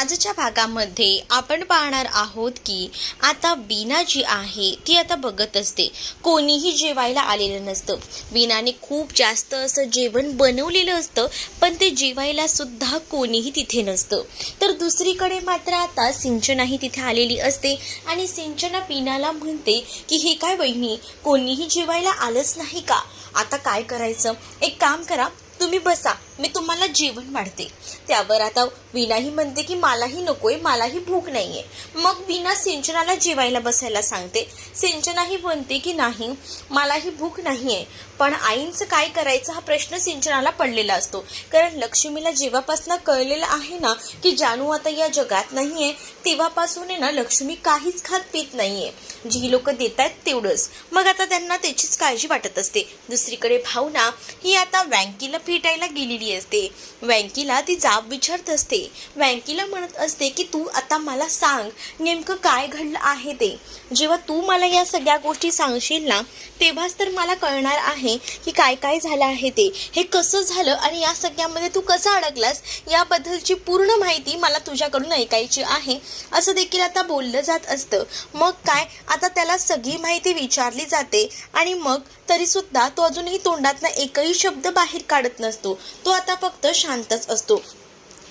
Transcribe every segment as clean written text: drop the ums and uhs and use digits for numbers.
आजच्या भागामध्ये आपण पाहणार आहोत की आता वीणा जी आहे ती आता बघत असते, कोणीही जेवायला आलेलं नसतं. वीणाने खूप जास्त असं जेवण बनवलेलं असतं, पण ते जेवायला सुद्धा कोणीही तिथे नसतं. तर दुसरीकडे मात्र आता सिंचनाही तिथे आलेली असते आणि सिंचना वीणाला म्हणते की हे काय वहिनी, कोणीही जेवायला आलंच नाही का? आता काय करायचं? एक काम करा, तुम्ही बसा, मी तुम्हाला जेवण वाढते. त्यावर आता वीणाही म्हणते की मलाही नकोय, मलाही भूक नाहीये. मग वीणा सिंचनाला जेवायला बसायला सांगते. सिंचनाही म्हणते की नाही, मलाही भूक नाहीये. पण आईंचं काय करायचं हा प्रश्न सिंचनाला पडलेला असतो. कारण लक्ष्मीला जेव्हापासून कळलेलं आहे ना की जानू आता या जगात नाहीये, तेव्हापासून आहे ना लक्ष्मी काहीच खात पीत नाहीये. जी लोक देत आहेत तेवढंच. मग आता त्यांना त्याचीच काळजी वाटत असते. दुसरीकडे भावना ही आता वँकीला भेटायला गेलेली असते. वँकीला ती जाब विचारत असते. वँकीला म्हणत असते की तू आता मला सांग नेमकं काय घडलं आहे ते. जेव्हा तू मला या सगळ्या गोष्टी सांगशील ना, तेव्हाच तर मला कळणार आहे की काय काय झालं आहे ते, हे कसं झालं आणि या सगळ्यामध्ये तू कसा अडकलास याबद्दलची पूर्ण माहिती मला तुझ्याकडून ऐकायची आहे, असं देखील आता बोललं जात असतं. मग काय, आता त्याला सगळी माहिती विचारली जाते आणि मग तरीसुद्धा तो अजूनही तोंडातनं एकही शब्द बाहेर काढत नसतो. तो आता फक्त शांतच असतो.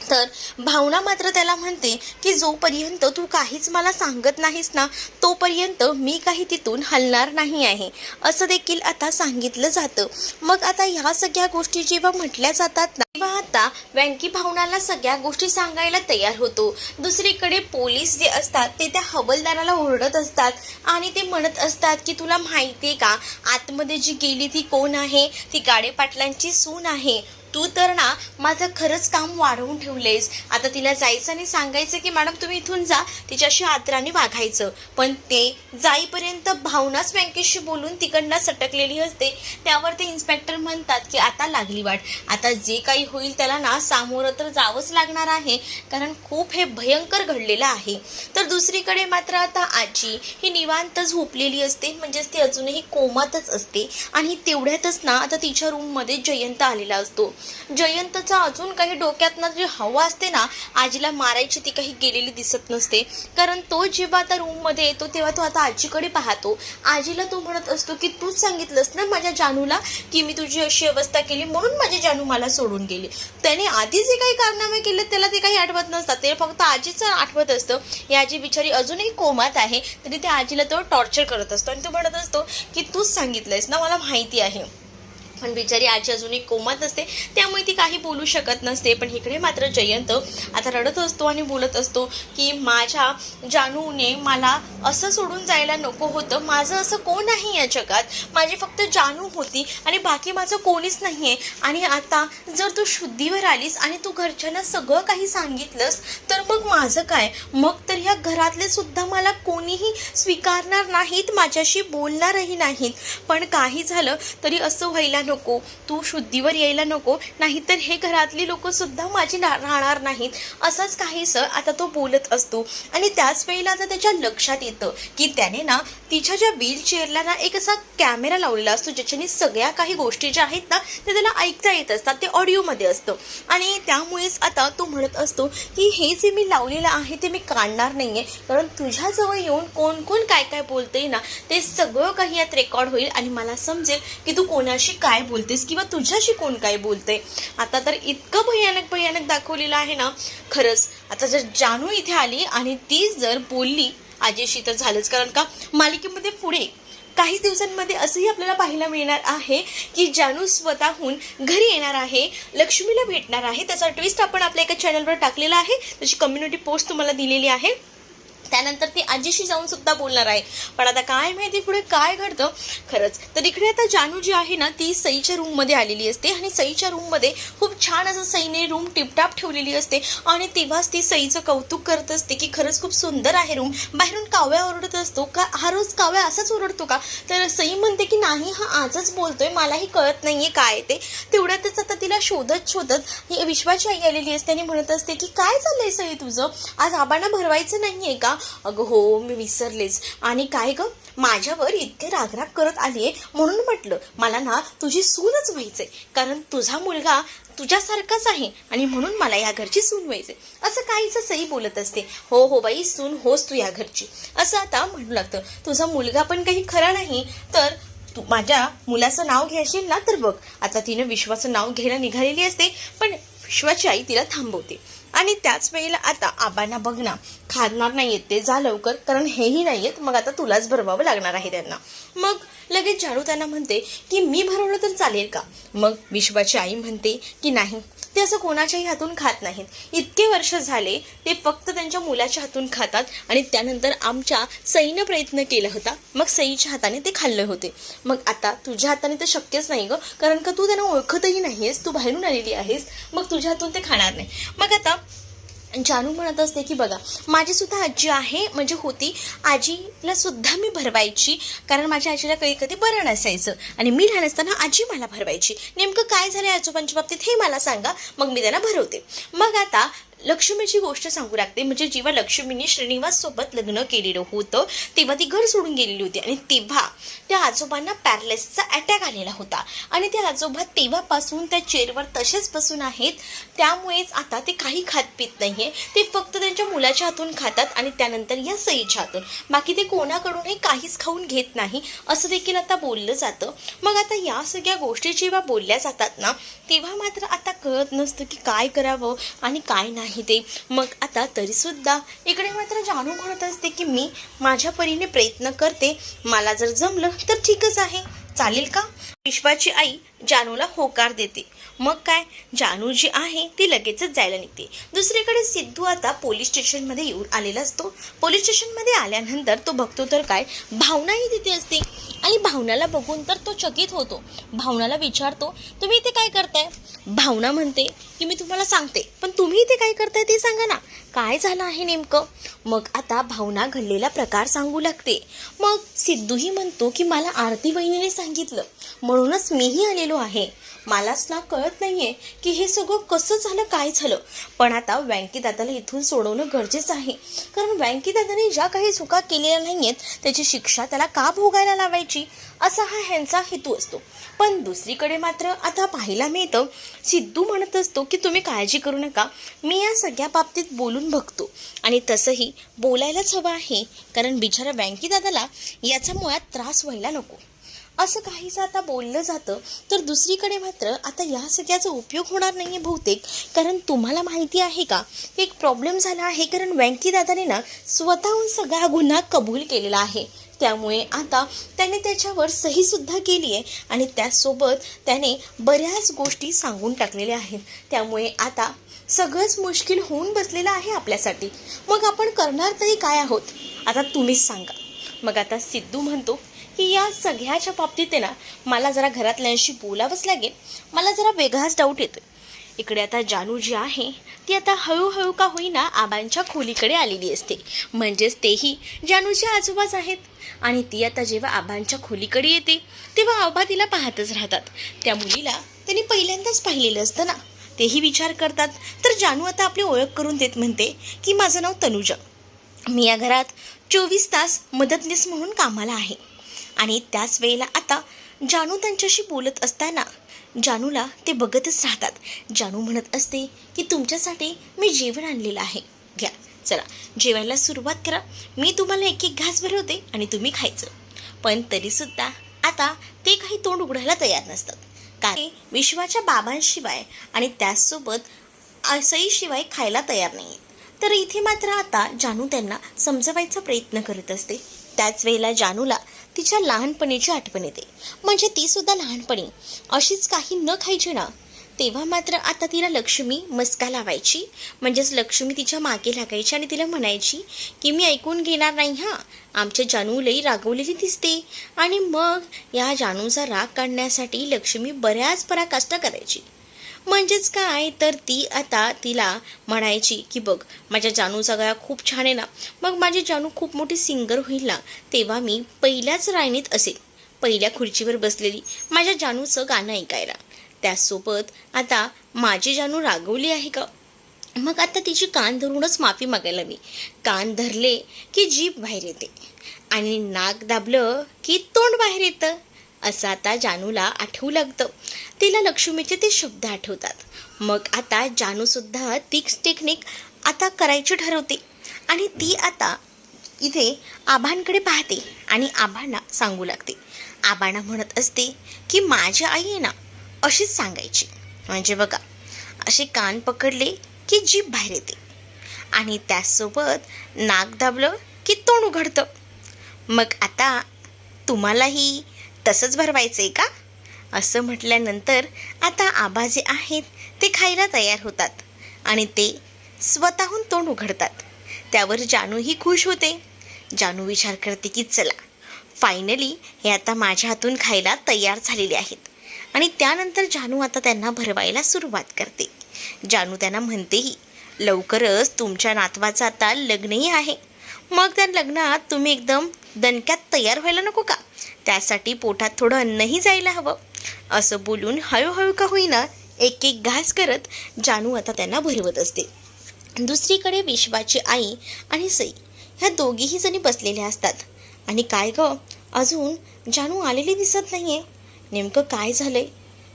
तर भावना मात्र त्याला म्हणते की जोपर्यंत तू काहीच मला सांगत नाहीस ना, तोपर्यंत मी काही तिथून हलणार नाही आहे, असं देखील आता सांगितलं जातं. मग आता ह्या सगळ्या गोष्टी जेव्हा म्हटल्या जातात ना, तेव्हा आता वँकी भावनाला सगळ्या गोष्टी सांगायला तयार होतो. दुसरीकडे पोलीस जे असतात ते त्या हवालदाराला ओरडत असतात आणि ते म्हणत असतात की तुला माहिती आहे का, आतमध्ये जी गेली ती कोण आहे? ती गाडे पाटलांची सून आहे. तू तर ना माझं खरंच काम वाढवून ठेवलेस. आता तिला जायचं आणि सांगायचं की मॅडम तुम्ही इथून जा, तिच्याशी आदराने वागायचं. पण ते जाईपर्यंत भावनाच बँकेशी बोलून तिकडनं सटकलेली असते. त्यावर ते इन्स्पेक्टर म्हणतात की आता लागली वाट, आता जे काही होईल त्याला ना सामोरं तर जावंच लागणार आहे, कारण खूप हे भयंकर घडलेलं आहे. तर दुसरीकडे मात्र आता आजी ही निवांत झोपलेली असते, म्हणजेच ती अजूनही कोमातच असते. आणि तेवढ्यातच ना आता तिच्या रूममध्ये जयंत आलेला असतो. जयंतचा अजून काही डोक्यातनं जी हवा असते ना आजीला मारायची, ती काही गेलेली दिसत नसते. कारण तो जेव्हा आता रूममध्ये येतो तेव्हा तो आता आजीकडे पाहतो. आजीला तो म्हणत असतो की तूच सांगितलंस ना माझ्या जानूला की मी तुझी अशी अवस्था केली म्हणून माझी जानू मला सोडून गेली. त्याने आधी जे काही कारनामे केले त्याला ते काही आठवत नसतात, ते फक्त आजीचं आठवत असतं. ही आजी बिचारी अजूनही कोमात आहे, तरी त्या आजीला तो टॉर्चर करत असतो आणि तो म्हणत असतो की तूच सांगितलंयस ना, मला माहिती आहे. पण बिचारी आजी अजूनही कोमात असते, त्यामुळे ती काही बोलू शकत नसते. पण इकडे मात्र जयंत आता रडत असतो आणि बोलत असतो की माझ्या जानूने मला असं सोडून जायला नको होतं. माझं असं कोण आहे या जगात, माझी फक्त जानू होती आणि बाकी माझं कोणीच नाही आहे. आणि आता जर तू शुद्धीवर आलीस आणि तू घरच्यांना सगळं काही सांगितलंस तर मग माझं काय? मग तर ह्या घरातले सुद्धा मला कोणीही स्वीकारणार नाहीत, माझ्याशी बोलणारही नाहीत. पण काही झालं तरी असं व्हायला नको, तू शुद्धीवर यायला नको, नाहीतर हे घरातली लोक सुद्धा माझी राहणार नाहीत. असंच काहीसं आता तो बोलत असतो. आणि त्याच वेळेला आता त्याच्या लक्षात येतं की त्याने ना तिच्या ज्या व्हीलचेअरला ना एक असा कॅमेरा लावलेला असतो, ज्याच्याने सगळ्या काही गोष्टी ज्या आहेत ना ते त्याला ऐकता येत असतात, ते ऑडिओमध्ये असतं. आणि त्यामुळेच आता तो म्हणत असतो की हे जे मी लावलेलं आहे ते मी काढणार नाहीये, कारण तुझ्याजवळ येऊन कोण कोण काय काय बोलते ना ते सगळं काही यात रेकॉर्ड होईल आणि मला समजेल की तू कोणाशी काय बोलतेस किंवा तुझ्याशी कोण काय बोलते. आता तर इतकं भयानक दाखवलेलं आहे ना. खरंच आता जर जानू इथे आली आणि तीच जर बोलली आजीशी तर झालंच. कारण का मालिकेमध्ये पुढे काही दिवसांमध्ये असंही आपल्याला पाहायला मिळणार आहे की जानू स्वतःहून घरी येणार आहे, लक्ष्मीला भेटणार आहे. त्याचा ट्विस्ट आपण आपल्या एका चॅनलवर टाकलेला आहे, त्याची कम्युनिटी पोस्ट तुम्हाला दिलेली आहे. त्यानंतर ती आजीशी जाऊन सुद्धा बोलणार आहे. पण आता काय माहिती पुढे काय घडतं. खरंच तर इकडे आता जानू जी आहे ना ती सईच्या रूममध्ये आलेली असते आणि सईच्या रूममध्ये खूप छान असं सईने रूम टिपटाप ठेवलेली असते. आणि तेव्हाच ती सईचं कौतुक करत असते की खरंच खूप सुंदर आहे रूम. बाहेरून काव्या ओरडत असतो का हा रोज काव्या असाच ओरडतो का? तर सई म्हणते की नाही, हा आजच बोलतोय, मलाही कळत नाहीये काय ते. तेवढ्यातच आता तिला शोधत ही विश्वाची आई आलेली असते आणि म्हणत असते की काय चाललंय सई तुझं, आज आबांना भरवायचं नाहीये का? अगं हो मी विसरलेच. आणि काय गं माझ्यावर इतके रागराग करत आली आहे म्हणून म्हटलं मला ना तुझी सूनच व्हायचंय, कारण तुझा मुलगा तुझ्यासारखाच आहे आणि म्हणून मला या घरची सून व्हायचे. असं काहीच सई बोलत असते. हो हो बाई सून होस तू या घरची, असं आता म्हणू लागतं. तुझा मुलगा पण काही खरा नाही तर तू माझ्या मुलाचं नाव घ्यायशील ना तर बघ आता तिनं विश्वाचं नाव घ्यायला निघालेली असते पण विश्वाची आई तिला थांबवते. आणि त्याच वेळेला आता आबांना बघ ना खाणार नाही येत ते, जा लवकर कारण हेही नाही येत, मग आता तुलाच भरवावं लागणार आहे त्यांना. मग लगेच जानू त्यांना म्हणते की मी भरवलं तर चालेल का. मग विश्वाची आई म्हणते की नाही ते असं कोणाच्याही हातून खात नाहीत. इतके वर्ष झाले ते फक्त त्यांच्या मुलाच्या हातून खातात आणि त्यानंतर आमच्या सईनं प्रयत्न केला होता मग सईच्या हाताने ते खाल्ले होते. मग आता तुझ्या हाताने तर शक्यच नाही गं, कारण का तू त्यांना ओळखतही नाही आहेस, तू बाहेरून आलेली आहेस, मग तुझ्या हातून ते खाणार नाही. मग आता जानू म्हणत असते की बघा माझी सुद्धा आजी आहे म्हणजे होती, आजीला सुद्धा मी भरवायची कारण माझ्या आजीला कधी कधी बरं नसायचं आणि मी लहान असताना आजी मला भरवायची. नेमकं काय झालं आजोबांच्या बाबतीत हे मला सांगा, मग मी त्यांना भरवते. मग आता लक्ष्मीची गोष्ट सांगू लागते. म्हणजे जेव्हा लक्ष्मीने श्रीनिवास सोबत लग्न केलेलं होतं तेव्हा ती घर सोडून गेलेली होती आणि तेव्हा त्या आजोबांना पॅरालिसिसचा अटॅक आलेला होता आणि ते आजोबा तेव्हापासून त्या चेअरवर तसेच बसून आहेत. त्यामुळेच आता ते काही खात पित नाहीये, ते फक्त त्यांच्या मुलाच्या हातून खातात आणि त्यानंतर या सईच्या हातून, बाकी ते कोणाकडूनही काहीच खाऊन घेत नाही असं देखील आता बोललं जातं. मग आता या सगळ्या गोष्टी जेव्हा बोलल्या जातात ना तेव्हा मात्र आता कळत नसतं की काय करावं आणि काय नाही ते. मग आता तरीसुद्धा इकडे मात्र जानू म्हणत असते की मी माझ्या परीने प्रयत्न करते, मला जर जमलं तर ठीकच आहे, चालेल का. विश्वाची आई जानूला होकार देते. मग काय जानू जी आहे ती लगेचच जायला निघते. दुसरीकडे सिद्धू आता पोलीस स्टेशनमध्ये येऊन आलेला असतो. पोलीस स्टेशनमध्ये आल्यानंतर तो बघतो तर काय भावनाही तिथे असते आणि भावनाला बघून तर तो चकित होतो. भावनाला विचारतो तुम्ही इथे काय करताय. भावना म्हणते की मी तुम्हाला सांगते पण तुम्ही इथे काय करताय ते सांगा ना, काय झालं आहे नेमकं. मग आता भावना घडलेला प्रकार सांगू लागते. मग सिद्धूही म्हणतो की मला आरती वहिनीने सांगितलं म्हणूनच मीही आलेलो आहे, मलाच ना कळत नाहीये की हे सगळं कसं झालं काय झालं. पण आता व्यंकी दादाला इथून सोडवणं गरजेचं आहे, कारण व्यंकी दादाने ज्या काही चुका केलेल्या नाहीयेत त्याची शिक्षा त्याला का भोगायला लावायची असा हा ह्यांचा हेतू असतो. पण दुसरीकडे मात्र आता पाहायला मिळतं सिद्धू म्हणत असतो की तुम्ही काळजी करू नका, मी या सगळ्या बाबतीत बोलून बघतो आणि तसंही बोलायलाच हवं आहे कारण बिचारा व्यंकी दादाला याचा मुळात त्रास व्हायला नको असं काहीसं आता बोललं जातं. तर दुसरीकडे मात्र आता या सगळ्याचा उपयोग होणार नाही आहे बहुतेक, कारण तुम्हाला माहिती आहे का एक प्रॉब्लेम झाला आहे, कारण व्यंकी दादाने ना स्वतःहून सगळा गुन्हा कबूल केलेला आहे. त्यामुळे आता त्याने त्याच्यावर सहीसुद्धा केली आहे आणि त्याचसोबत त्याने बऱ्याच गोष्टी सांगून टाकलेल्या आहेत. त्यामुळे आता सगळंच मुश्किल होऊन बसलेलं आहे आपल्यासाठी. मग आपण करणार तरी काय आहोत आता तुम्हीच सांगा. मग आता सिद्धू म्हणतो की या सगळ्याच्या बाबतीत आहे ना मला जरा घरातल्यांशी बोलावंच लागेल, मला जरा वेगळाच डाऊट येतोय. इकडे आता जानू जी आहे ती आता हळूहळू का होईना आबांच्या खोलीकडे आलेली असते. म्हणजेच तेही जानूचे आजोबाच आहेत आणि ती आता जेव्हा आबांच्या खोलीकडे येते तेव्हा आबा तिला पाहतच राहतात. त्या मुलीला त्यांनी पहिल्यांदाच पाहिलेलं असतं ना, तेही विचार करतात. तर जानू आता आपली ओळख करून देत म्हणते की माझं नाव तनुजा, मी या घरात 24 तास मदतनीस म्हणून कामाला आहे. आणि त्याच वेळेला आता जानू त्यांच्याशी बोलत असताना जानूला ते बघतच राहतात. जानू म्हणत असते की तुमच्यासाठी मी जेवण आणलेलं आहे, घ्या चला जेवायला सुरुवात करा, मी तुम्हाला एक एक घास भरवते आणि तुम्ही खायचं. पण तरीसुद्धा आता ते काही तोंड उघडायला तयार नसतात, कारण विश्वाच्या बाबांशिवाय आणि त्याचसोबत सईशिवाय खायला तयार नाही. तर इथे मात्र आता जानू त्यांना समजवायचा प्रयत्न करत असते. त्याच वेळेला जानूला तिच्या लहानपणीची आठवण येते. म्हणजे ती सुद्धा लहानपणी अशीच काही न खायची ना, तेव्हा मात्र आता तिला लक्ष्मी मस्का लावायची. म्हणजेच लक्ष्मी तिच्या मागे लागायची आणि तिला म्हणायची की मी ऐकून घेणार नाही हां, आमच्या जानू लई रागवलेली दिसते. आणि मग या जानूचा राग काढण्यासाठी लक्ष्मी बऱ्याच पराकाष्ठा करायची. म्हणजेच काय तर ती आता तिला म्हणायची की बघ माझ्या जानूचा गळा खूप छान आहे ना, मग माझी जानू खूप मोठी सिंगर होईल ना, तेव्हा मी पहिल्याच रायनीत असेल, पहिल्या खुर्चीवर बसलेली माझ्या जानूचं गाणं ऐकायला. त्याचसोबत आता माझी जानू रागवली आहे का, मग आता तिची कान धरूनच माफी मागायला हवी. कान धरले की जीभ बाहेर येते आणि नाक दाबलं की तोंड बाहेर येतं, असं आता जानूला आठवू लागतं. तिला लक्ष्मीचे ते शब्द आठवतात. मग आता जानूसुद्धा तीच टेक्निक आता करायची ठरवते आणि ती आता इथे आबांकडे पाहते आणि आबांना सांगू लागते. आबांना म्हणत असते की माझी आई आहे ना अशीच सांगायची, म्हणजे बघा असे कान पकडले की जीभ बाहेर येते आणि त्याचसोबत नाक दाबलं की तोंड उघडतं. मग आता तुम्हालाही तसंच भरवायचं आहे का, असं म्हटल्यानंतर आता आबा जे आहेत ते खायला तयार होतात आणि ते स्वतःहून तोंड उघडतात. त्यावर जानूही खुश होते. जानू विचार करते की चला फायनली हे आता माझ्या हातून खायला तयार झालेले आहेत आणि त्यानंतर जानू आता त्यांना भरवायला सुरुवात करते. जानू त्यांना म्हणतेही लवकरच तुमच्या नातवाचं आता लग्नही आहे, मग त्या लग्नात तुम्ही एकदम दणक्यात तयार व्हायला नको का, त्यासाठी पोटात थोडं अन्नही जायला हवं, असं बोलून हळूहळू का होईना एक एक घास करत जानू आता त्यांना भरवत असते. दुसरीकडे विश्वाची आई आणि सई ह्या दोघीही जणी बसलेल्या असतात आणि काय गं अजून जानू आलेली दिसत नाही आहे, नेमकं काय झालं आहे,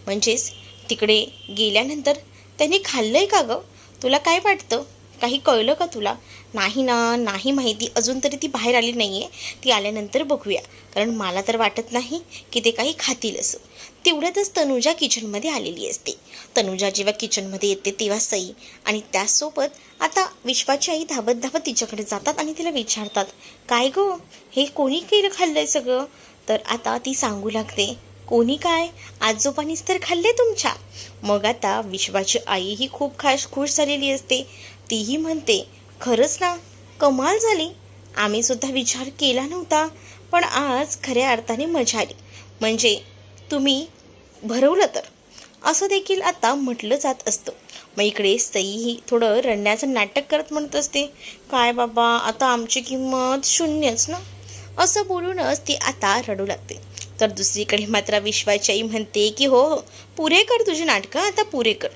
म्हणजेच तिकडे गेल्यानंतर त्यांनी खाल्लं आहे का गं, तुला काय वाटतं, काही कळलं का तुला. नाही ना, नाही माहिती, अजून तरी ती बाहेर आली नाही आहे, ती आल्यानंतर बघूया, कारण मला तर वाटत नाही की ते काही खातील असं. तेवढ्यातच तनुजा किचनमध्ये आलेली असते. तनुजा जेव्हा किचनमध्ये येते तेव्हा सई आणि त्याचसोबत आता विश्वाची आई धावत धावत तिच्याकडे जातात आणि तिला विचारतात काय गो हे कोणी केलं खाल्लं आहे सगळं. तर आता ती सांगू लागते कोणी काय, आजोबांनीच तर खाल्ले तुमच्या. मग आता विश्वाची आईही खूप खुश झालेली असते. तीही म्हणते खरंच ना, कमाल झाली, आम्ही सुद्धा विचार केला नव्हता, पण आज खऱ्या अर्थाने मजा आली, म्हणजे तुम्ही भरवलं तर, असं देखील आता म्हटलं जात असतं. मग इकडे सईही थोडं रडण्याचं नाटक करत म्हणत असते काय बाबा आता आमची किंमत शून्यच ना, असं बोलूनच ती आता रडू लागते. तर दुसरीकडे मात्र विश्वाची आई म्हणते की हो हो पुरे कर तुझी नाटकं, आता पुरे कर.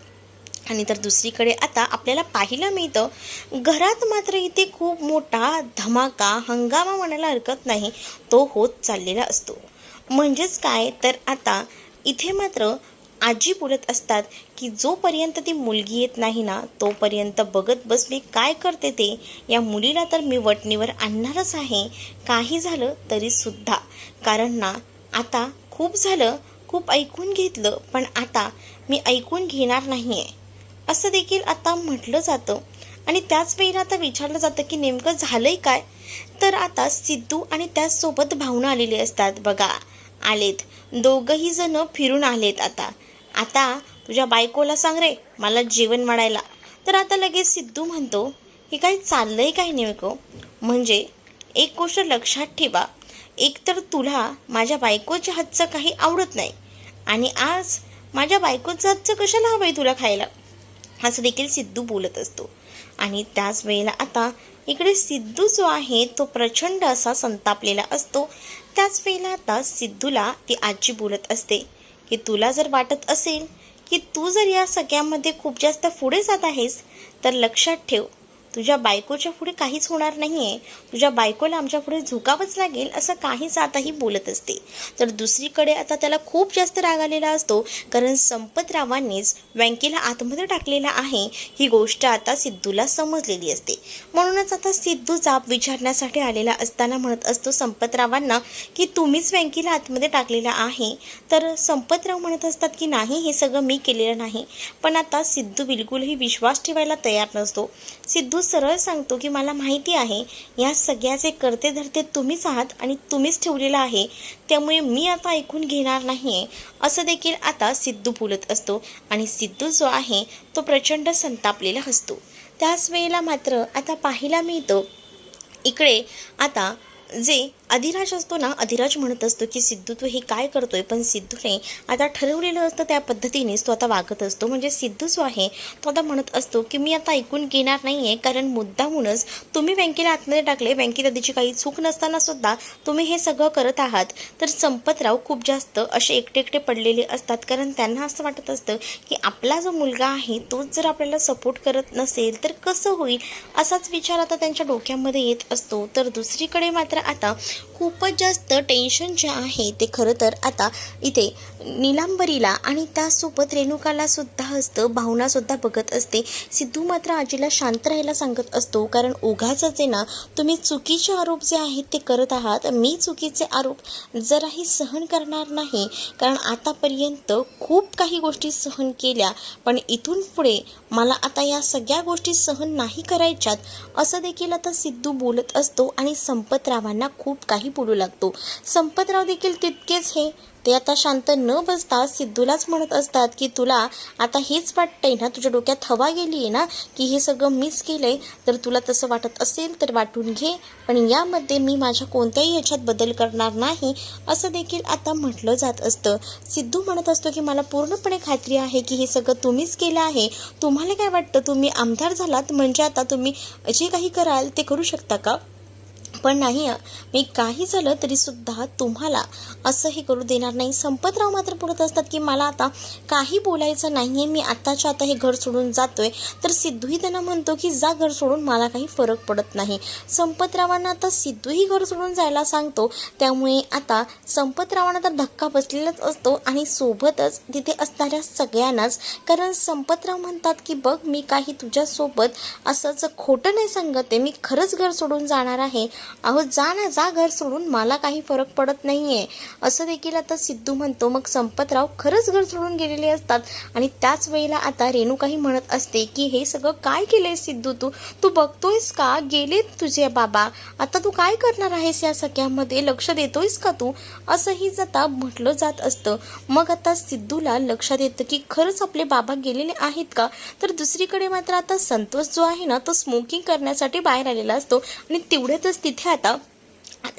आणि तर दुसरीकडे आता आपल्याला पाहायला मिळतं घरात मात्र इथे खूप मोठा धमाका, हंगामा म्हणायला हरकत नाही, तो होत चाललेला असतो. म्हणजेच काय तर आता इथे मात्र आजी बोलत असतात की जोपर्यंत ती मुलगी येत नाही ना तोपर्यंत बघत बस मी काय करते ते, या मुलीला तर मी वटणीवर आणणारच आहे, काही झालं तरीसुद्धा. कारण ना आता खूप झालं, खूप ऐकून घेतलं, पण आता मी ऐकून घेणार नाही आहे, असं देखील आता म्हटलं जातं. आणि त्याच वेळेला आता विचारलं जातं की नेमकं झालंय काय. तर आता सिद्धू आणि त्याचसोबत भावना आलेली असतात. बघा आलेत दोघंही जण फिरून आलेत. आता तुझ्या बायकोला सांग रे मला जेवण वाढायला. तर आता लगेच सिद्धू म्हणतो हे काय चाललंय काय नेमकं. म्हणजे एक गोष्ट लक्षात ठेवा, एक तर तुला माझ्या बायकोच्या हातचं काही आवडत नाही आणि आज माझ्या बायकोचं हातचं कशाला हवं आहे तुला खायला, असं देखील सिद्धू बोलत असतो. आणि त्याच वेळेला आता इकडे सिद्धू जो आहे तो प्रचंड असा संतापलेला असतो. त्याच वेळेला आता सिद्धूला ती आजी बोलत असते की तुला जर वाटत असेल की तू जर या सगळ्यामध्ये खूप जास्त पुढे जात आहेस तर लक्षात ठेव तुझ्या बायकोच्या पुढे काहीच होणार नाही आहे, तुझ्या बायकोला आमच्या पुढे झुकावंच लागेल, असं काहीच आताही बोलत असते. तर दुसरीकडे आता त्याला खूप जास्त राग आलेला असतो, कारण संपतरावांनीच व्यंकीला आतमध्ये टाकलेला आहे ही गोष्ट आता सिद्धूला समजलेली असते. म्हणूनच आता सिद्धू जाब विचारण्यासाठी आलेला असताना म्हणत असतो संपतरावांना की तुम्हीच व्यंकीला आतमध्ये टाकलेला आहे. तर संपतराव म्हणत असतात की नाही हे सगळं मी केलेलं नाही. पण आता सिद्धू बिलकुलही विश्वास ठेवायला तयार नसतो. सिद्धू सरळ सांगतो की मला माहिती आहे या सगळ्याचे करते धरते तुम्हीच आहात आणि तुम्हीच ठेवलेलं आहे, त्यामुळे मी आता ऐकून घेणार नाही आहे, असं देखील आता सिद्धू बोलत असतो. आणि सिद्धू जो आहे तो प्रचंड संतापलेला असतो. त्याच वेळेला मात्र आता पाहायला मिळतं इकडे आता जे अधिराज असतो ना, अधिराज म्हणत असतो की सिद्धू तू हे काय करतोय, पण सिद्धूने आता ठरवलेलं असतं त्या पद्धतीनेच तो आता वागत असतो. म्हणजे सिद्धू जो आहे तो आता म्हणत असतो की मी आता ऐकून घेणार नाही आहे, कारण मुद्दामूनच तुम्ही बँकेला आतमध्ये टाकले, बँकेत आधीची काही चूक नसताना सुद्धा तुम्ही हे सगळं करत आहात. तर संपतराव खूप जास्त असे एकटे एकटे पडलेले असतात, कारण त्यांना असं वाटत असतं की आपला जो मुलगा आहे तोच जर आपल्याला सपोर्ट करत नसेल तर कसं होईल, असाच विचार आता त्यांच्या डोक्यामध्ये येत असतो. तर दुसरीकडे मात्र आता खूपच जास्त टेन्शन जे आहे ते खरं तर आता इथे नीलांबरीला आणि त्यासोबत रेणुकाला सुद्धा असतं. भावनासुद्धा बघत असते. सिद्धू मात्र आजीला शांत राहायला सांगत असतो, कारण ओघाचंच आहे ना, तुम्ही चुकीचे आरोप जे आहेत ते करत आहात. मी चुकीचे आरोप जराही सहन करणार नाही, कारण आतापर्यंत खूप काही गोष्टी सहन केल्या, पण इथून पुढे मला आता या सगळ्या गोष्टी सहन नाही करायच्यात, असं देखील आता सिद्धू बोलत असतो आणि संपतरावांना खूप काही बोलू लागतो. संपतराव देखील तितकेच ते आता शांत न बसता सिद्धूलाच म्हणत असतात की तुला आता हेच वाटतंय ना, तुझ्या डोक्यात हवा गेली आहे ना की हे सगळं मिस केलंय, तर तुला तसं वाटत असेल तर वाटून घे, पण यामध्ये मी माझ्या कोणत्याही ह्याच्यात बदल करणार नाही, असं देखील आता म्हटलं जात असतं. सिद्धू म्हणत असतो की मला पूर्णपणे खात्री आहे की हे सगळं तुम्हीच केलं आहे. तुम्हाला काय वाटतं, तुम्ही आमदार झालात म्हणजे आता तुम्ही जे काही कराल ते करू शकता का? पण नाही, मी काही झालं तरीसुद्धा तुम्हाला असं हे करू देणार नाही. संपतराव मात्र बोलत असतात की मला आता काही बोलायचं नाही आहे, मी आत्ताच्या आता हे घर सोडून जातोय. तर सिद्धूही त्यांना म्हणतो की जा घर सोडून, मला काही फरक पडत नाही. संपतरावांना आता सिद्धूही घर सोडून जायला सांगतो. त्यामुळे आता संपतरावांना तर धक्का बसलेलाच असतो आणि सोबतच तिथे असणाऱ्या सगळ्यांनाच, कारण संपतराव म्हणतात की बघ, मी काही तुझ्यासोबत असंच खोटं नाही सांगत आहे, मी खरंच घर सोडून जाणार आहे. अहो जा ना, जा घर सोडून, मला काही फरक पडत नाही आहे, असं देखील आता सिद्धू म्हणतो. मग संपतराव खरंच घर सोडून गेलेले असतात आणि त्याच वेळेला आता रेणुकाही म्हणत असते की हे सगळं काय केलंय सिद्धू, तू बघतोयस का, गेलेत तुझे बाबा, आता तू काय करणार आहेस या सगळ्यामध्ये, लक्ष देतोयस का तू, असंही आता म्हटलं जात असतं. मग आता सिद्धूला लक्षात येतं की खरंच आपले बाबा गेलेले आहेत का. तर दुसरीकडे मात्र आता संतोष जो आहे ना, तो स्मोकिंग करण्यासाठी बाहेर आलेला असतो आणि तेवढ्यातच तिथे आता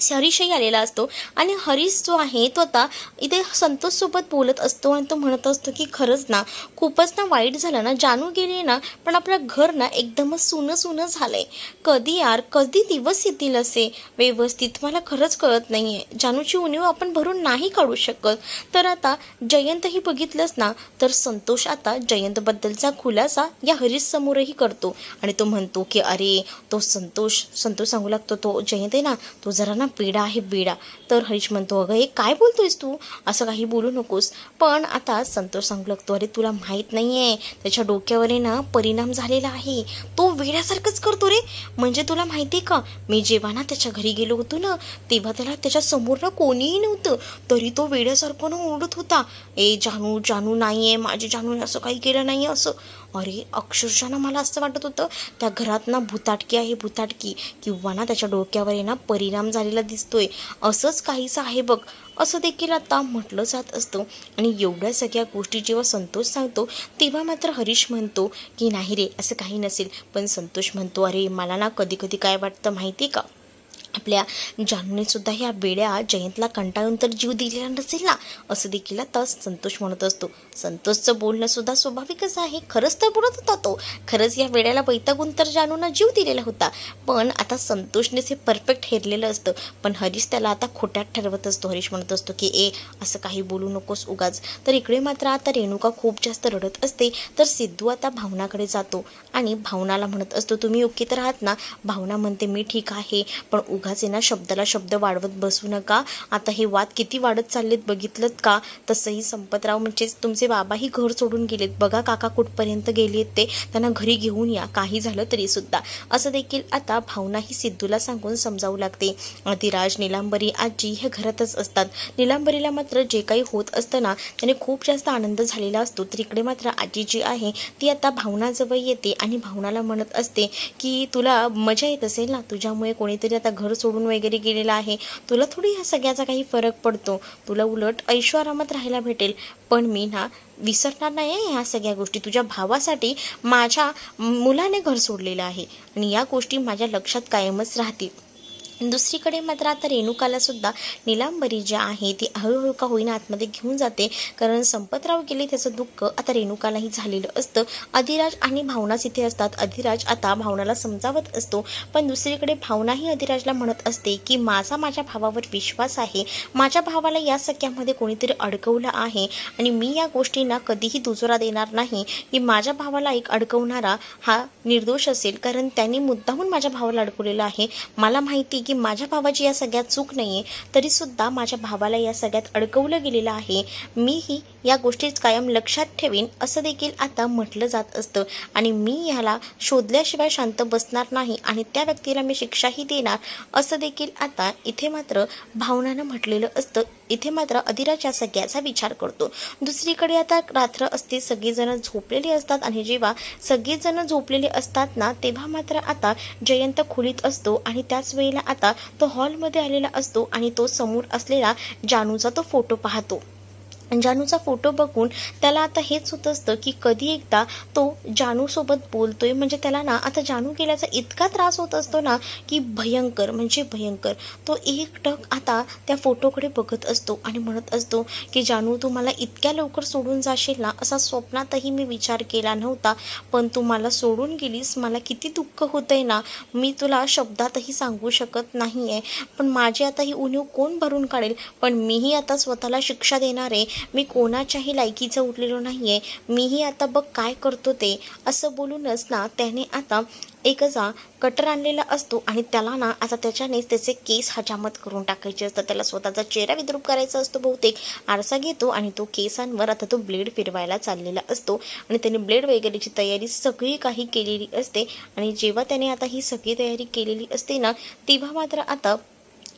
हरीशही आलेला असतो आणि हरीश जो आहे तो आता इथे संतोषसोबत बोलत असतो आणि तो म्हणत असतो की खरंच ना, खूपच ना वाईट झालं ना, जानू गेली ना, पण आपलं घर ना एकदमच सुनं सुनं झालं आहे. कधी यार, कधी दिवस येतील असे व्यवस्थित, मला खरंच कळत नाही आहे. जानूची उणीव आपण भरून नाही काढू शकत. तर आता जयंतही बघितलंच ना, तर संतोष आता जयंतबद्दलचा खुलासा या हरीशसमोरही करतो आणि तो म्हणतो की अरे, तो संतोष सांगू लागतो, तो जयंत आहे ना, तो जरा ना वेडा आहे, वेडा. तर हरीश म्हणतो अगं हे काय बोलतोयस तू, असं काही बोलू नकोस. पण आता संतोष सांगू लागतो अरे तुला माहीत नाही आहे, त्याच्या डोक्यावर ना परिणाम झालेला आहे, तो वेड्यासारखंच करतो रे. म्हणजे तुला माहिती आहे का, मी जेव्हा ना त्याच्या घरी गेलो होतो ना, तेव्हा त्याला त्याच्या समोर ना कोणीही नव्हतं, तरी तो वेड्यासारखं ना ओरडत होता, ए जानू, जानू नाही आहे, माझी जानूने असं काही केलं नाही आहे असं. अरे अक्षरशः ना मला असं वाटत होतं त्या घरात ना भुताटकी आहे, भुताटकी, किंवा ना त्याच्या डोक्यावर ना परिणाम झालेला दिसतोय, असंच काहीसं आहे बघ, असं देखील आता म्हटलं जात असतं. आणि एवढ्या सगळ्या गोष्टी जेव्हा संतोष सांगतो तेव्हा मात्र हरीश म्हणतो की नाही रे, असं काही नसेल. पण संतोष म्हणतो अरे मला ना कधी कधी काय वाटतं माहिती का, आपल्या जानूने सुद्धा ह्या वेड्या जयंतला कंटाळून तर जीव दिलेला नसेल ना, असं देखील आता संतोष म्हणत असतो. संतोषचं बोलणं सुद्धा स्वाभाविकच आहे, खरंच तर बोलत होता तो, खरंच या वेड्याला वैतागून तर जानूनं जीव दिलेला होता. पण आता संतोषनेच हे परफेक्ट हेरलेलं असतं, पण हरीश त्याला आता खोट्यात ठरवत असतो. हरीश म्हणत असतो की ए असं काही बोलू नकोस उगाच. तर इकडे मात्र आता रेणुका खूप जास्त रडत असते. तर सिद्धू आता भावनाकडे जातो आणि भावनाला म्हणत असतो तुम्ही ओके तर आहात ना. भावना म्हणते मी ठीक आहे, पण उगाच ना शब्दाला शब्द वाढवत बसू नका, आता हे वाद किती वाढत चाललेत बघितलं का. तसंही संपतराव म्हणजेच तुमचे बाबाही घर सोडून गेलेत, बघा काका कुठपर्यंत गेलेत ते, त्यांना घरी घेऊन या काही झालं तरी सुद्धा, असं देखील आता भावना ही सिद्धूला सांगून समजावू लागते. अधिराज, नीलांबरी, आजी हे घरातच असतात. नीलांबरीला मात्र जे काही होत असतं ना त्याने खूप जास्त आनंद झालेला असतो. तर इकडे मात्र आजी जी आहे ती आता भावनाजवळ येते आणि भावनाला म्हणत असते की तुला मजा येत असेल ना, तुझ्यामुळे कोणीतरी आता घर सोडून वगैरे गेलेला आहे, तुला थोडी ह्या सगळ्याचा काही फरक पडतो, तुला उलट ऐशोआरामात राहायला भेटेल. पण मी ना विसरणार नाही आहे ह्या सगळ्या गोष्टी, तुझ्या भावासाठी माझ्या मुलाने घर सोडलेलं आहे आणि या गोष्टी माझ्या लक्षात कायमच राहतील. दुसरीकडे मात्र आता रेणुकाला सुद्धा नीलांबरी जी आहे ती हळूहळू का होईना आतमध्ये घेऊन जाते, कारण संपतराव गेले त्याचं दुःख आता रेणुकालाही झालेलं असतं. अधिराज आणि भावनाच इथे असतात. अधिराज आता भावनाला समजावत असतो, पण दुसरीकडे भावनाही अधिराजला म्हणत असते की माझ्या भावावर विश्वास आहे, माझ्या भावाला या सगळ्यामध्ये कोणीतरी अडकवलं आहे आणि मी या गोष्टींना कधीही दुजोरा देणार नाही की माझ्या भावाला एक अडकवणारा हा निर्दोष असेल, कारण त्यांनी मुद्दाहून माझ्या भावाला अडकवलेलं आहे. मला माहिती की माझ्या भावाची या सगळ्यात चूक नाही आहे, तरीसुद्धा माझ्या भावाला या सगळ्यात अडकवलं गेलेलं आहे. मीही या गोष्टीच कायम लक्षात ठेवीन असं देखील आता म्हटलं जात असतं आणि मी ह्याला शोधल्याशिवाय शांत बसणार नाही आणि त्या व्यक्तीला मी शिक्षाही देणार असं देखील आता इथे मात्र भावनानं म्हटलेलं असतं. इथे मात्र अधिराज या सगळ्याचा विचार करतो. दुसरीकडे आता रात्र असते, सगळेजण झोपलेले असतात आणि जेव्हा सगळेजण झोपलेले असतात ना, तेव्हा मात्र आता जयंत खोलीत असतो आणि त्याच वेळेला आता तो हॉलमध्ये आलेला असतो आणि तो समोर असलेला जानूचा तो फोटो पाहतो. जानूचा फोटो बघून त्याला आता हेच होत असतं की कधी एकदा तो जानूसोबत बोलतोय, म्हणजे त्याला ना आता जानू गेल्याचा इतका त्रास होत असतो ना की भयंकर म्हणजे भयंकर. तो एकटक आता त्या फोटोकडे बघत असतो आणि म्हणत असतो की जानू, तू मला इतक्या लवकर सोडून जाशील ना असा स्वप्नातही मी विचार केला नव्हता, पण तू मला सोडून गेलीस, मला किती दुःख होतंय ना, मी तुला शब्दातही सांगू शकत नाही आहे. पण माझी आता ही उणीव कोण भरून काढेल, पण मीही आता स्वतःला शिक्षा देणार आहे. मी कोणाच्याही लायकीचं उरलेलो नाही आहे, मीही आता बघ काय करतो ते, असं बोलूनच ना त्याने आता एक असा कटर आणलेला असतो आणि त्याला ना आता त्याच्यानेच त्याचे केस हजामत करून टाकायचे असतात. त्याला स्वतःचा चेहरा विद्रूप करायचा असतो. बहुतेक आरसा घेतो आणि तो केसांवर आता तो ब्लेड फिरवायला चाललेला असतो आणि त्याने ब्लेड वगैरेची तयारी सगळी काही केलेली असते. आणि जेव्हा त्याने आता ही सगळी तयारी केलेली असते ना, तेव्हा मात्र आता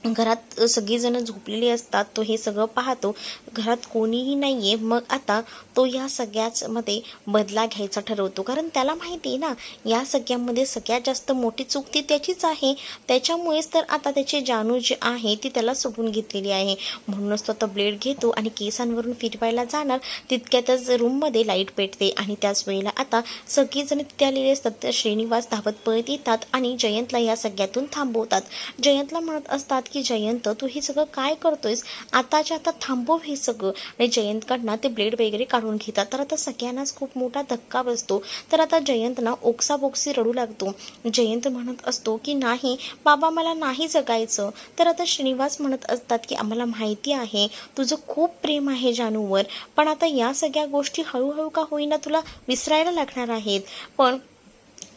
घरात सगळीजणं झोपलेली असतात. तो हे सगळं पाहतो, घरात कोणीही नाही आहे. मग आता तो या सगळ्याचमध्ये बदला घ्यायचा ठरवतो, कारण त्याला माहिती आहे ना या सगळ्यामध्ये सगळ्यात जास्त मोठी चूक ती त्याचीच आहे. त्याच्यामुळेच तर आता त्याची जानू जी आहे ती त्याला सोडून घेतलेली आहे. म्हणूनच तो आता ब्लेड घेतो आणि केसांवरून फिरवायला जाणार, तितक्यातच रूममध्ये लाईट पेटते आणि त्याच वेळेला आता सगळीजण तिथे आलेले असतात. तर श्रीनिवास धावत पळत येतात आणि जयंतला या सगळ्यातून थांबवतात. जयंतला म्हणत असतात की जयंत, तू हे सगळं काय करतोयस, आताच्या आता थांबव हे सगळं. आणि जयंतकडनं ते ब्लेड वगैरे काढून घेतात. तर आता सगळ्यांनाच खूप मोठा धक्का बसतो. तर आता जयंत ना ओक्साबोक्सी रडू लागतो. जयंत म्हणत असतो की नाही बाबा, मला नाही जगायचं. तर आता श्रीनिवास म्हणत असतात की आम्हाला माहिती आहे तुझं खूप प्रेम आहे जानूवर, पण आता या सगळ्या गोष्टी हळूहळू का होईना तुला विसरायला लागणार आहेत, पण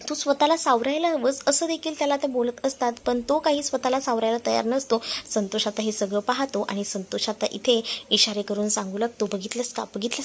तू स्वतःला सावरायला हवंस असं देखील त्याला ते बोलत असतात. पण तो काही स्वतःला सावरायला तयार नसतो. संतोष आता हे सगळं पाहतो आणि संतोष आता इथे इशारे करून सांगू लागतो, बघितलंस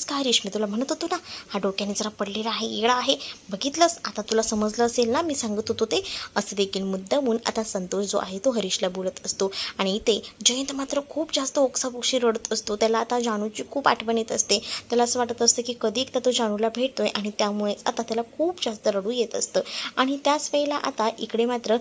का हरीश, मी तुला म्हणत होतो ना हा डोक्याने जरा पडलेला आहे, येडा आहे, बघितलंस, आता तुला समजलं असेल ना मी सांगत होतो ते. असं देखील मुद्दामून आता संतोष जो आहे तो हरीशला बोलत असतो. आणि इथे जयंत मात्र खूप जास्त ओक्साबोक्शी रडत असतो. त्याला आता जानूची खूप आठवण येत असते. त्याला असं वाटत असतं की कधी एकदा तो जानूला भेटतोय आणि त्यामुळेच आता त्याला खूप जास्त रडू येत असतं. आणि त्याच वेळेला आता इकडे मात्र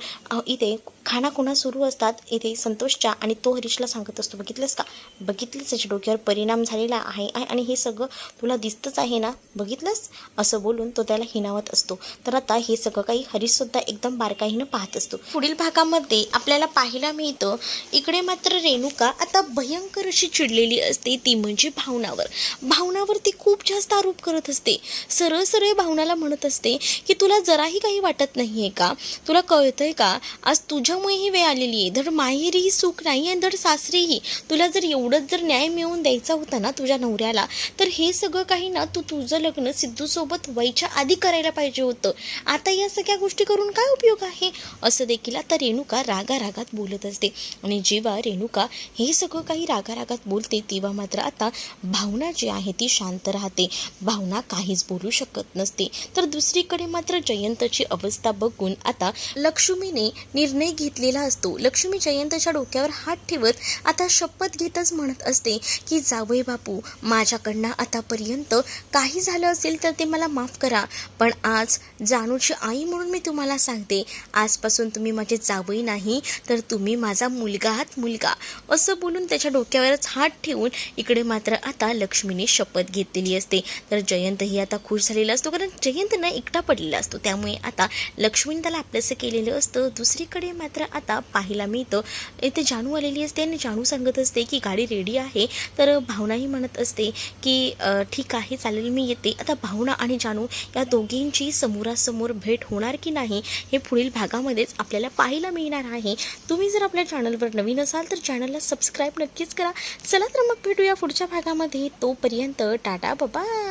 इथे खाणाखुणा सुरू असतात इथे संतोषच्या, आणि तो हरीशला सांगत असतो, बघितलंस त्याच्या डोक्यावर परिणाम झालेला आहे आणि हे सगळं तुला दिसतंच आहे ना, बघितलंस, असं बोलून तो त्याला हिणावत असतो. तर आता हे सगळं काही हरीशसुद्धा एकदम बारकाईनं पाहत असतो. पुढील भागामध्ये आपल्याला पाहायला मिळतं इकडे मात्र रेणुका आता भयंकर अशी चिडलेली असते, ती म्हणजे भावनावर ती खूप जास्त आरोप करत असते. सरळ भावनाला म्हणत असते की तुला जराही काही वाटत नाही आहे का, तुला कळतंय का, आज तुझ्यामुळे ही वेळ आलेली आहे, धड माहेरीही सुख नाही आणि धड सासरीही. तुला जर एवढंच जर न्याय मिळवून द्यायचा होता ना तुझ्या नवऱ्याला, तर हे सगळं काही ना तुझं लग्न सिद्धूसोबत व्हायच्या आधी करायला पाहिजे होतं. आता या सगळ्या गोष्टी करून काय उपयोग आहे, असं देखील आता रेणुका रागारागात बोलत असते. आणि जेव्हा रेणुका हे सगळं काही रागारागात बोलते तेव्हा मात्र आता भावना जी आहे ती शांत राहते. भावना काहीच बोलू शकत नसते. तर दुसरीकडे मात्र जयंतची अवस्था बघून आता लक्ष्मीने निर्णय घेतलेला असतो. लक्ष्मी जयंतच्या डोक्यावर हात ठेवत आता शपथ घेतच म्हणत असते की जावई बापू, माझ्याकडनं आतापर्यंत काही झालं असेल तर ते मला माफ करा, पण आज जानूची आई म्हणून मी तुम्हाला सांगते, आजपासून तुम्ही माझे जावई नाही तर तुम्ही माझा मुलगा आहात, मुलगा, असं बोलून त्याच्या डोक्यावरच हात ठेवून इकडे मात्र आता लक्ष्मीने शपथ घेतलेली असते. तर जयंतही आता खुश झालेला असतो, कारण जयंत ना एकटा पडलेला असतो, त्यामुळे आता लक्ष्मीने त्याला आपलंसं केलेलं असतं. दुसरीकडे मात्र आता पाहायला मिळतं इथे जानू आलेली असते आणि जानू सांगत असते की गाडी रेडी आहे. तर भावनाही म्हणत असते की ठीक आहे चालेल मी येते. आता भावना आणि जानू या दोघींची समोरासमोर भेट होणार की नाही हे पुढील भागामध्येच आपल्याला पाहायला मिळणार आहे. तुम्ही जर आपल्या चॅनलवर नवीन असाल तर चॅनलला सबस्क्राईब नक्कीच करा. चला तर मग भेटूया पुढच्या भागामध्ये. तोपर्यंत टाटा बाय.